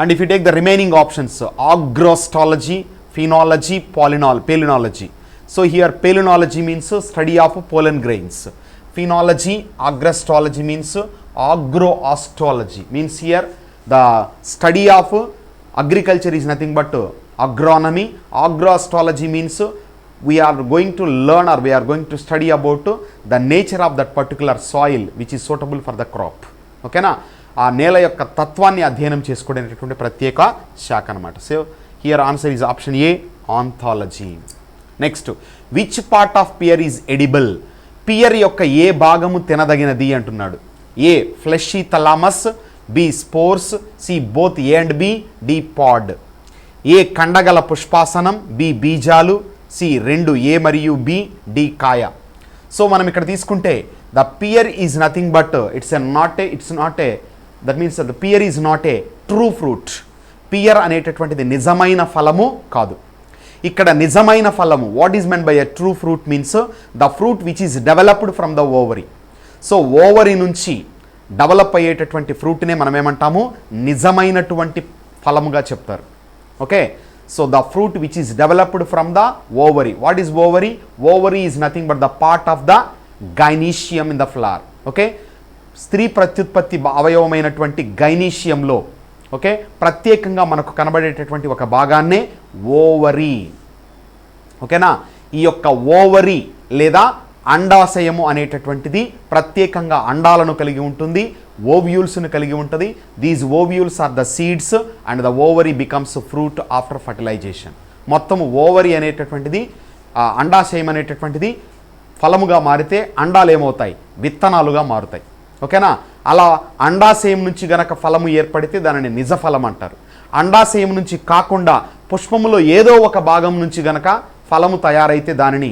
Speaker 3: And if you take the remaining options, agrostology, phenology, palynology. So here palynology means study of pollen grains. Phenology, agrostology means agroastrology. Means here the study of agriculture is nothing but agronomy. Agroastrology means we are going to learn or we are going to study about the nature of that particular soil which is suitable for the crop. Okay na? ఆ నేల యొక్క తత్వాన్ని అధ్యయనం చేసుకోవడానికి ప్రత్యేక శాఖ అనమాట. So here answer is option A, anthology. Next, which part of pear is edible? Pear యొక్క ఏ భాగము తినదగినది అంటున్నాడు. A fleshy thalamus, B spores, C both A and B, D pod. A కండగల పుష్పాసనం, బి బీజాలు, సి రెండు ఏ మరియు బి, డి కాయ. సో మనం ఇక్కడ తీసుకుంటే the pear is nothing but it's not a that means the pear is not a true fruit. Pear అనేటటువంటిది నిజమైన ఫలము కాదు. ఇక్కడ నిజమైన ఫలము, what is meant by a true fruit means the fruit which is developed from the ovary. So ovary నుంచి డెవలప్ అయ్యేటటువంటి ఫ్రూట్నే మనం ఏమంటాము, నిజమైనటువంటి ఫలముగా చెప్తారు. Okay, so the fruit which is developed from the ovary. What is ovary? Ovary is nothing but the part of the gynoecium in the flower. Okay, స్త్రీ ప్రత్యుత్పత్తి అవయవమైనటువంటి గైనీషియంలో ఓకే ప్రత్యేకంగా మనకు కనబడేటటువంటి ఒక భాగాన్నే ఓవరీ. ఓకేనా, ఈ యొక్క ఓవరీ లేదా అండాశయము అనేటటువంటిది ప్రత్యేకంగా అండాలను కలిగి ఉంటుంది, ఓవ్యూల్స్ను కలిగి ఉంటుంది. These ovules are the seeds and the ovary becomes fruit after fertilization. మొత్తం ఓవరీ అనేటటువంటిది, అండాశయం అనేటటువంటిది ఫలముగా మారితే అండాలు ఏమవుతాయి, విత్తనాలుగా మారుతాయి. ఓకేనా, అలా అండాశయం నుంచి గనక ఫలము ఏర్పడితే దానిని నిజ ఫలం అంటారు. అండాశయం నుంచి కాకుండా పుష్పములో ఏదో ఒక భాగం నుంచి గనక ఫలము తయారైతే దానిని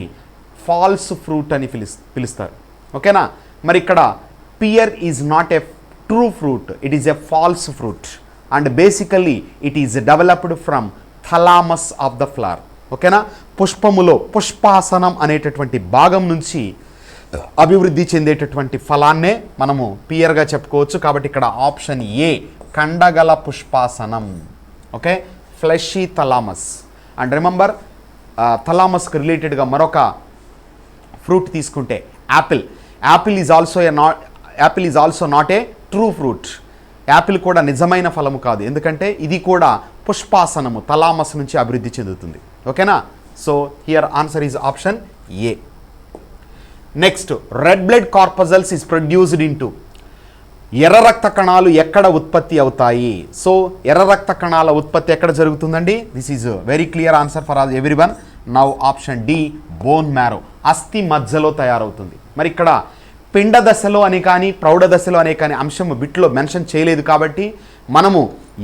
Speaker 3: ఫాల్స్ ఫ్రూట్ అని పిలుస్తారు. ఓకేనా, మరి ఇక్కడ pear is not a true fruit, it is a false fruit and basically it is developed from thalamus of the flower. ఓకేనా, పుష్పములో పుష్పాసనం అనేటటువంటి భాగం నుంచి అభివృద్ధి చెందేటటువంటి ఫలాన్నే మనము పియర్గా చెప్పుకోవచ్చు. కాబట్టి ఇక్కడ ఆప్షన్ ఏ, కండగల పుష్పాసనం. Okay, fleshy thalamus. And remember, థలామస్కి రిలేటెడ్గా మరొక ఫ్రూట్ తీసుకుంటే apple. Apple is also not a true fruit. Apple కూడా నిజమైన ఫలము కాదు, ఎందుకంటే ఇది కూడా పుష్పాసనము థలామస్ నుంచి అభివృద్ధి చెందుతుంది. ఓకేనా, so here answer is option A. Next, red blood corpuscles is produced into. ఎర్ర రక్త కణాలు ఎక్కడ ఉత్పత్తి అవుతాయి? సో ఎర్ర రక్త కణాల ఉత్పత్తి ఎక్కడ జరుగుతుందండి? This is very clear answer for every one. Now option D, bone marrow, అస్థి మజ్జలో తయారవుతుంది. మరి ఇక్కడ పిండ దశలో అని కానీ ప్రౌఢ దశలో అనే కానీ అంశం బిట్లో మెన్షన్ చేయలేదు కాబట్టి మనము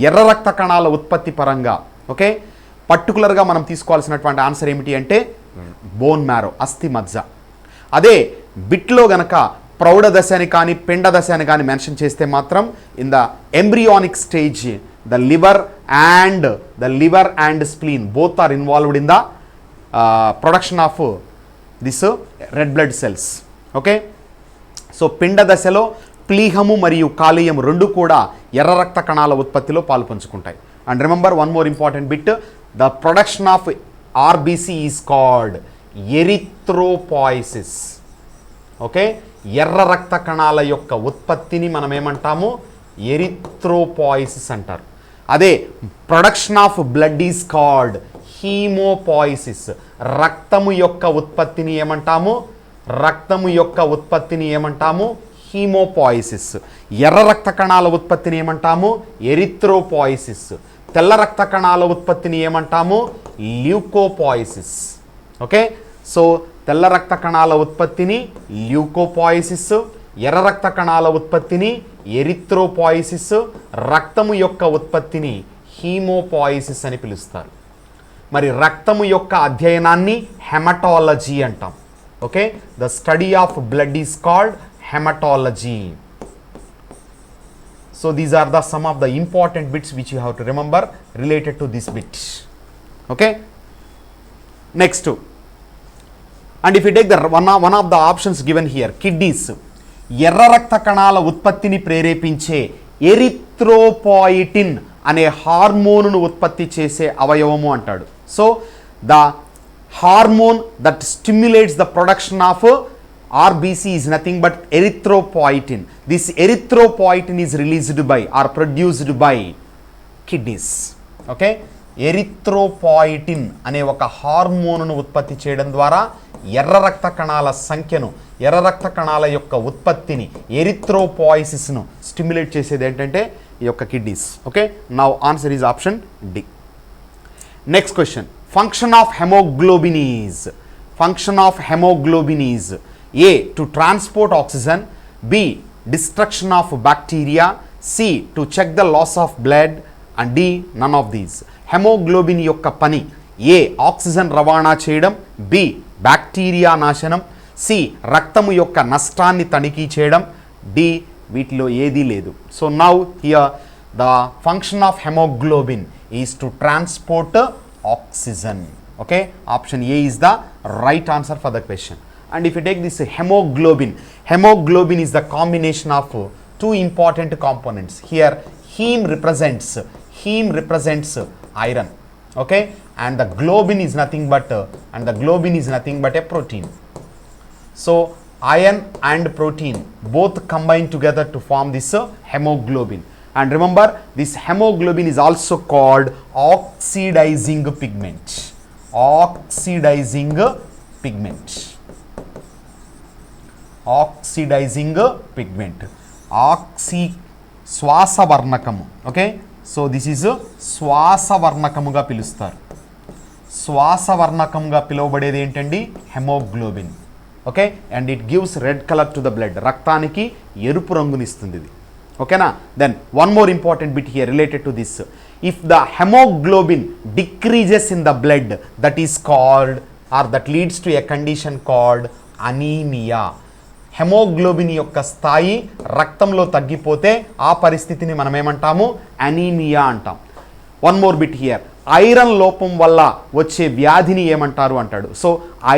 Speaker 3: ఎర్ర రక్త కణాల ఉత్పత్తి పరంగా ఓకే పర్టికులర్గా మనం తీసుకోవాల్సినటువంటి ఆన్సర్ ఏమిటి అంటే బోన్ మ్యారో, అస్థి మజ్జ. అదే బిట్లో గనక ప్రౌఢ దశ అని కానీ పిండ దశ అని కానీ మెన్షన్ చేస్తే మాత్రం in the embryonic stage the liver and spleen both are involved in the production of this red blood cells. Okay, so పిండ దశలో ప్లీహము మరియు కాలేయము రెండు కూడా ఎర్ర రక్త కణాల ఉత్పత్తిలో పాల్పంచుకుంటాయి. And remember one more important bit, the production of RBC is called erythropoiesis. Okay, ఎర్ర రక్త కణాల యొక్క ఉత్పత్తిని మనం ఏమంటాము, ఎరిథ్రోపాయిసిస్ అంటారు. అదే production of blood is called haemopoiesis. రక్తము యొక్క ఉత్పత్తిని ఏమంటాము హీమోపాయిసిస్. ఎర్ర రక్త కణాల ఉత్పత్తిని ఏమంటాము ఎరిథ్రోపాయిసిస్. తెల్ల రక్త కణాల ఉత్పత్తిని ఏమంటాము ల్యూకోపాయిసిస్. ఓకే, సో తెల్ల రక్త కణాల ఉత్పత్తిని ల్యూకోపాయిసిస్, ఎర్ర రక్త కణాల ఉత్పత్తిని ఎరిథ్రోపాయిసిస్, రక్తము యొక్క ఉత్పత్తిని హీమోపాయిసిస్ అని పిలుస్తారు. మరి రక్తము యొక్క అధ్యయనాన్ని హెమటాలజీ అంటాం. Okay, the study of blood is called haematology. So these are the some of the important bits which you have to remember related to this bit. Okay, next, and if you take the one of the options given here, kidneys, ఎర్ర రక్త కణాల ఉత్పత్తిని ప్రేరేపించే ఎరిథ్రోపాయిటిన్ అనే హార్మోన్ను ఉత్పత్తి చేసే అవయవము అంటాడు. So the hormone that stimulates the production of RBC is nothing but erythropoietin. This erythropoietin is released by or produced by kidneys. Okay, erythropoietin అనే ఒక హార్మోన్ను ఉత్పత్తి చేయడం ద్వారా ఎర్ర రక్త కణాల సంఖ్యను, ఎర్ర రక్త కణాల యొక్క ఉత్పత్తిని, ఎరిథ్రోపాయిసిస్ను స్టిమ్యులేట్ చేసేది ఏంటంటే ఈ యొక్క kidneys. Okay, now answer is option D. Next question, function of haemoglobin is, function of haemoglobin is A. to transport oxygen, B. destruction of bacteria, C. to check the loss of blood, and D. none of these. Haemoglobin యొక్క పని A. ఆక్సిజన్ రవాణా చేయడం, B. బ్యాక్టీరియా నాశనం, C. రక్తము యొక్క నష్టాన్ని తనిఖీ చేయడం, D. వీటిలో ఏదీ లేదు. So now here the function of haemoglobin is to transport oxygen. Okay, option A is the right answer for the question. And if you take this hemoglobin, hemoglobin is the combination of two important components. Here heme represents iron, okay, and the globin is nothing but a protein. So iron and protein both combine together to form this hemoglobin. And remember, this hemoglobin is also called oxidizing pigment. Oxidizing pigment. Oxidizing pigment, oxy శ్వాసవర్ణకము. ఓకే, సో దిస్ ఈజ్ శ్వాసవర్ణకముగా పిలుస్తారు. శ్వాసవర్ణకముగా పిలువబడేది ఏంటండి? Haemoglobin. Okay, and it gives red colour to the blood, రక్తానికి ఎరుపు రంగునిస్తుంది ఇది. ఓకేనా? Then one more important bit here related to this, if the haemoglobin decreases in the blood, that is called or that leads to a condition called anaemia. Haemoglobin యొక్క స్థాయి రక్తంలో తగ్గిపోతే ఆ పరిస్థితిని మనం ఏమంటాము? అనీమియా అంటాం. One more bit here, iron లోపం వల్ల వచ్చే వ్యాధిని ఏమంటారు అంటాడు. సో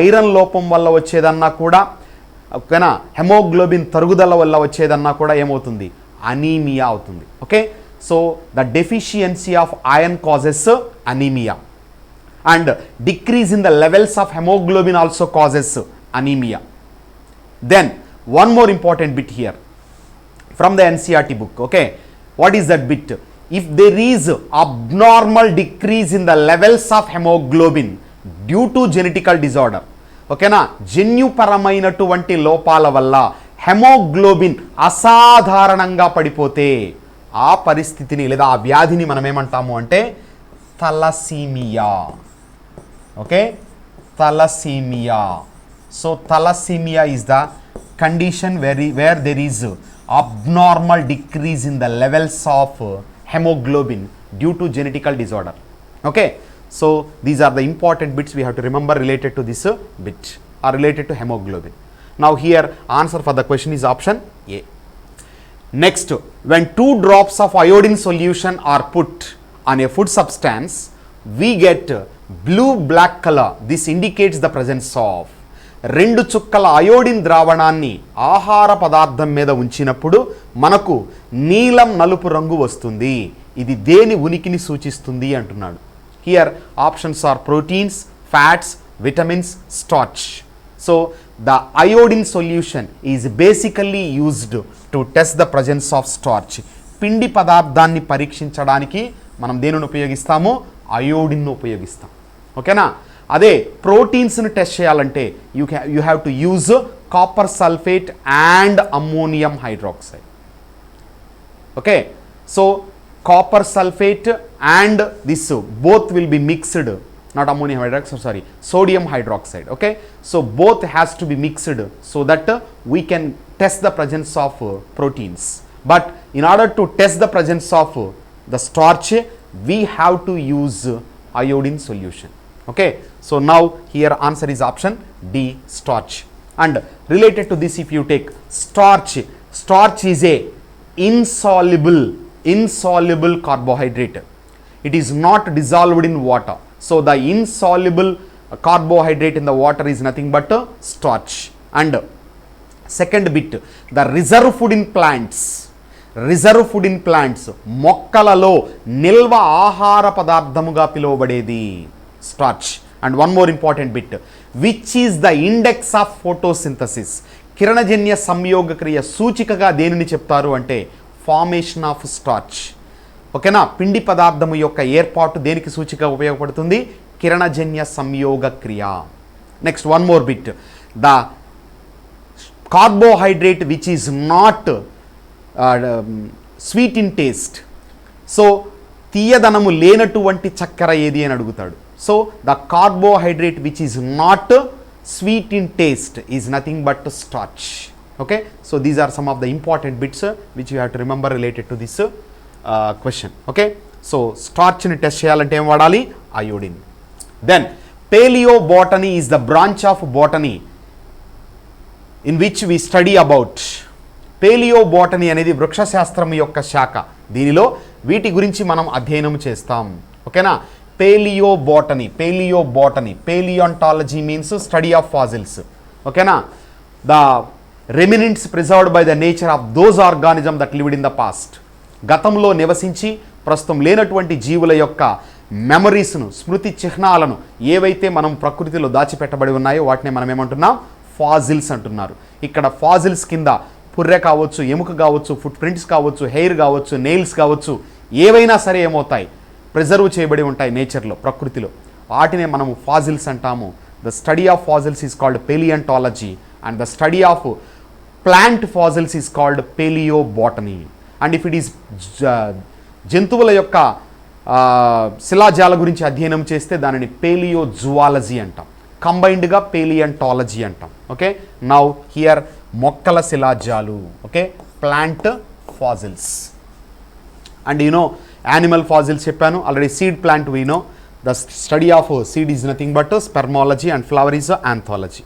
Speaker 3: ఐరన్ లోపం వల్ల వచ్చేదన్నా కూడా, ఓకేనా, హెమోగ్లోబిన్ తరుగుదల వల్ల వచ్చేదన్నా కూడా ఏమవుతుంది? అనీమియా అవుతుంది. Okay, so the deficiency of iron causes anaemia, and decrease in the levels of haemoglobin also causes anaemia. Then one more important bit here from the NCERT book. Okay, what is that bit? If there is abnormal decrease in the levels of hemoglobin due to genetical disorder, okay na, జన్యుపరమైనటువంటి లోపాల వల్ల హెమోగ్లోబిన్ అసాధారణంగా పడిపోతే ఆ పరిస్థితిని లేదా ఆ వ్యాధిని మనం ఏమంటాము అంటే thalassaemia. Okay, thalassaemia. So thalassemia is the condition where there is abnormal decrease in the levels of hemoglobin due to genetical disorder. Okay, so these are the important bits we have to remember related to this bit or related to hemoglobin. Now here answer for the question is option A. Next, when 2 drops of iodine solution are put on a food substance, we get blue black color. This indicates the presence of, 2 చుక్కల అయోడిన్ ద్రావణాన్ని ఆహార పదార్థం మీద ఉంచినప్పుడు మనకు నీలం నలుపు రంగు వస్తుంది. ఇది దేని ఉనికిని సూచిస్తుంది అంటున్నాడు. Here options are proteins, fats, vitamins, starch. So the iodine solution is basically used to test the presence of starch. పిండి పదార్థాన్ని పరీక్షించడానికి మనం దేనిని ఉపయోగిస్తాము? అయోడిన్ను ఉపయోగిస్తాం. ఓకేనా? అదే ప్రోటీన్స్ని టెస్ట్ చేయాలంటే you have to use copper sulphate and ammonium hydroxide. Okay, so copper sulphate and this both will be mixed, not ammonium hydroxide, sorry, sodium hydroxide. Okay, so both has to be mixed so that we can test the presence of proteins. But in order to test the presence of the starch we have to use iodine solution. Okay, so now here answer is option D, starch. And related to this, if you take starch, starch is a insoluble carbohydrate. It is not dissolved in water. So the insoluble carbohydrate in the water is nothing but starch. And second bit, the reserve food in plants. మొక్కలలో నిల్వ ఆహార పదార్థముగా పిలువబడేది starch. And one more important bit, which is the index of photosynthesis. కిరణజన్య సంయోగక్రియ సూచికగా దేనిని చెప్తారు అంటే ఫార్మేషన్ ఆఫ్ స్టార్చ్. ఓకేనా, పిండి పదార్థము యొక్క ఏర్పాటు దేనికి సూచిక ఉపయోగపడుతుంది? కిరణజన్య సంయోగక్రియ. Next one more bit, the carbohydrate which is not sweet in taste. So తీయదనము లేనటువంటి చక్కెర ఏది అని అడుగుతాడు. So the carbohydrate which is not sweet in taste is nothing but starch. Okay, so these are some of the important bits which you have to remember related to this question. Okay, so స్టార్చ్ని టెస్ట్ చేయాలంటే ఏం వాడాలి? Iodine. Then palaeobotany is the branch of botany in which we study about. Palaeobotany అనేది వృక్షశాస్త్రం యొక్క శాఖ. దీనిలో వీటి గురించి మనం అధ్యయనం చేస్తాం. ఓకేనా, పేలియోబాటనీ, పేలియోంటాలజీ మీన్స్ స్టడీ ఆఫ్ ఫాసిల్స్. ఓకేనా, the remnants preserved by the nature of those organism that lived in the past. గతంలో నివసించి ప్రస్తుతం లేనటువంటి జీవుల యొక్క మెమరీస్ను, స్మృతి చిహ్నాలను ఏవైతే మనం ప్రకృతిలో దాచిపెట్టబడి ఉన్నాయో వాటిని మనం ఏమంటున్నాం? ఫాజిల్స్ అంటున్నారు. ఇక్కడ ఫాజిల్స్ కింద పుర్రె కావచ్చు, ఎముక కావచ్చు, ఫుట్ ప్రింట్స్ కావచ్చు, హెయిర్ కావచ్చు, నెయిల్స్ కావచ్చు, ఏవైనా సరే ఏమవుతాయి? ప్రిజర్వ్ చేయబడి ఉంటాయి నేచర్లో, ప్రకృతిలో. వాటినే మనము ఫాజిల్స్ అంటాము. The study of fossils is called palaeontology and the study of plant fossils is called palaeobotany. And if it is జంతువుల యొక్క శిలాజాల గురించి అధ్యయనం చేస్తే దానిని పేలియోజువాలజీ అంటాం. కంబైన్డ్గా పేలియంటాలజీ అంటాం. ఓకే, నౌ హియర్ మొక్కల శిలాజాలు. Okay, plant fossils. And you know animal fossils చెప్పాను already. Seed plant we know the study of seed is nothing but spermology and flower is anthology.